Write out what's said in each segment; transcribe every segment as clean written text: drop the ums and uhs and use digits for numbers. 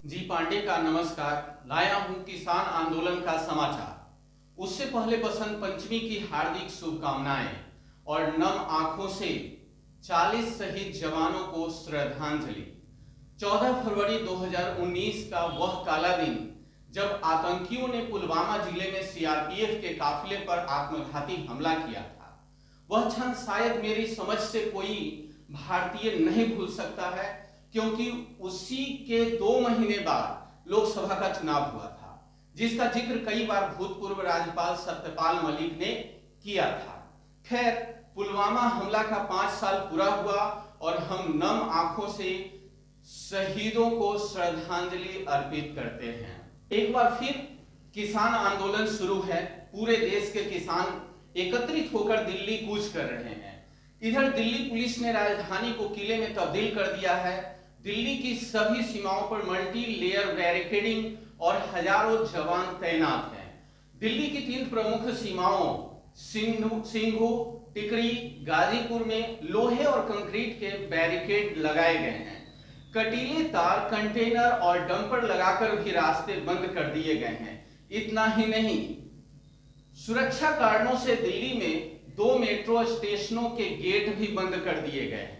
जी पांडे का नमस्कार। लाया हूं किसान आंदोलन का समाचार। उससे पहले बसंत पंचमी की हार्दिक शुभकामनाएं और नम आंखों से 40 शहीद जवानों को श्रद्धांजलि। 14 फरवरी 2019 का वह काला दिन जब आतंकियों ने पुलवामा जिले में सीआरपीएफ के काफिले पर आत्मघाती हमला किया था, वह क्षण शायद मेरी समझ से कोई भारतीय नहीं भूल सकता है, क्योंकि उसी के 2 महीने बाद लोकसभा का चुनाव हुआ था, जिसका जिक्र कई बार भूतपूर्व राज्यपाल सत्यपाल मलिक ने किया था। खैर, पुलवामा हमला का 5 साल पूरा हुआ और हम नम आंखों से शहीदों को श्रद्धांजलि अर्पित करते हैं। एक बार फिर किसान आंदोलन शुरू है। पूरे देश के किसान एकत्रित होकर दिल्ली कूच कर रहे हैं। इधर दिल्ली पुलिस ने राजधानी को किले में तब्दील कर दिया है। दिल्ली की सभी सीमाओं पर मल्टी लेयर बैरिकेडिंग और हजारों जवान तैनात हैं। दिल्ली की 3 प्रमुख सीमाओं सिंघू, टिकरी, गाजीपुर में लोहे और कंक्रीट के बैरिकेड लगाए गए हैं। कटीले तार, कंटेनर और डंपर लगाकर भी रास्ते बंद कर दिए गए हैं। इतना ही नहीं, सुरक्षा कारणों से दिल्ली में 2 मेट्रो स्टेशनों के गेट भी बंद कर दिए गए हैं।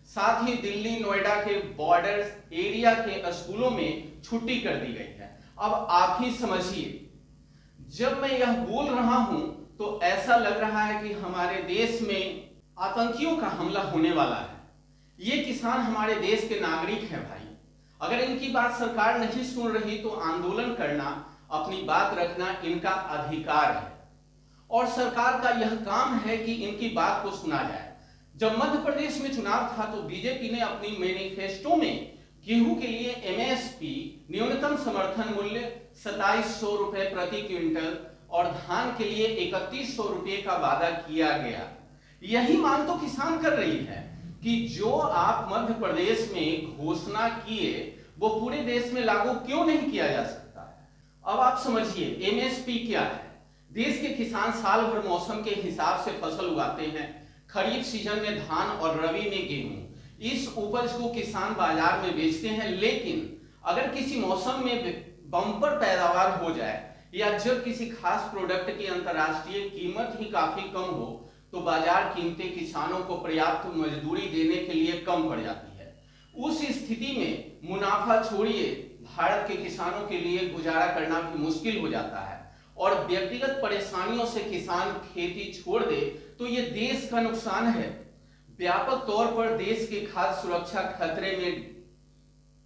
साथ ही दिल्ली नोएडा के बॉर्डर एरिया के स्कूलों में छुट्टी कर दी गई है। अब आप ही समझिए, जब मैं यह बोल रहा हूं तो ऐसा लग रहा है कि हमारे देश में आतंकियों का हमला होने वाला है। ये किसान हमारे देश के नागरिक हैं भाई। अगर इनकी बात सरकार नहीं सुन रही तो आंदोलन करना, अपनी बात रखना इनका अधिकार है और सरकार का यह काम है कि इनकी बात को सुना जाए। जब मध्य प्रदेश में चुनाव था तो बीजेपी ने अपनी मैनिफेस्टो में गेहूं के लिए एमएसपी न्यूनतम समर्थन मूल्य 2700 रुपए प्रति क्विंटल और धान के लिए 3100 रुपए का वादा किया गया। यही मांग तो किसान कर रही है कि जो आप मध्य प्रदेश में घोषणा किए वो पूरे देश में लागू क्यों नहीं किया जा सकता है। अब आप समझिए एमएसपी क्या है। देश के किसान साल भर मौसम के हिसाब से फसल उगाते हैं। खरीफ सीजन में धान और रबी में गेहूं। इस उपज को किसान बाजार में बेचते हैं, लेकिन अगर किसी मौसम में बम्पर पैदावार हो जाए या जब किसी खास प्रोडक्ट की अंतर्राष्ट्रीय कीमत ही काफी कम हो तो बाजार कीमतें किसानों को पर्याप्त मजदूरी देने के लिए कम पड़ जाती है। उस स्थिति में मुनाफा छोड़िए, भारत के किसानों के लिए गुजारा करना भी मुश्किल हो जाता है और व्यक्तिगत परेशानियों से किसान खेती छोड़ दे तो ये देश का नुकसान है। व्यापक तौर पर देश की खाद्य सुरक्षा खतरे में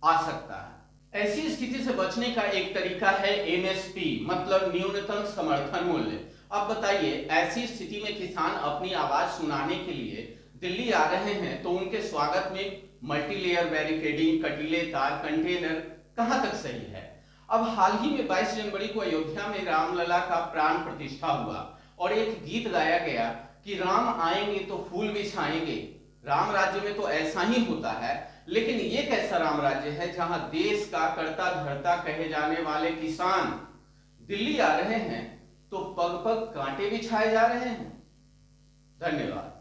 आ सकता है। ऐसी स्थिति से बचने का एक तरीका है एमएसपी, मतलब न्यूनतम समर्थन मूल्य। अब बताइए, ऐसी स्थिति में किसान अपनी आवाज सुनाने के लिए दिल्ली आ रहे हैं तो उनके स्वागत में मल्टीलेयर बैरिकेडिंग, कटीले तार, कंटेनर कहां तक सही है। अब हाल ही में 22 जनवरी को अयोध्या में रामलला का प्राण प्रतिष्ठा हुआ और एक गीत गाया गया कि राम आएंगे तो फूल बिछाएंगे। राम राज्य में तो ऐसा ही होता है, लेकिन ये कैसा राम राज्य है जहां देश का कर्ता धर्ता कहे जाने वाले किसान दिल्ली आ रहे हैं तो पग पग कांटे बिछाए जा रहे हैं। धन्यवाद।